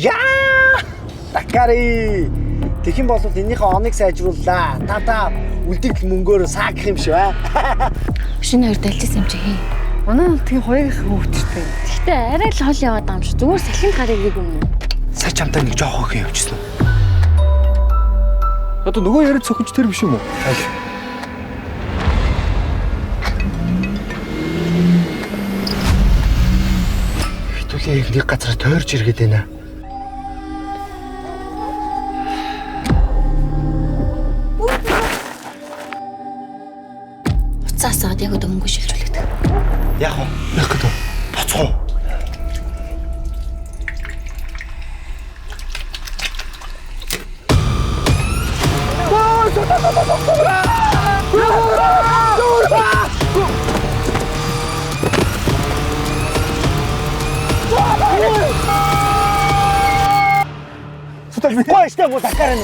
Яа! Такари. Тэхэн бол энийхээ оныг сайжрууллаа. Та үлдэх мөнгөөр саагах юм шиг аа. Шинэ хоёр дальжсэн юм чи хий. Манай тийм хоёрын хөвгчтэй. Гэхдээ арай л хол яваад байгаа юм шиг. Зүгээр салхинд гарыг нэг юм уу? Сая чамтай нэг жоох охин явчихсан уу? Одоо нөгөө яриад цохиж тэр биш юм уу? Хитүүлээ нэг газар тойрч иргээд байна. Уцаасаад яг одоо мөнгө шилжүүлээд. Яг уу? Яг гэдэг. Боцгоо. Стой, что вот такая?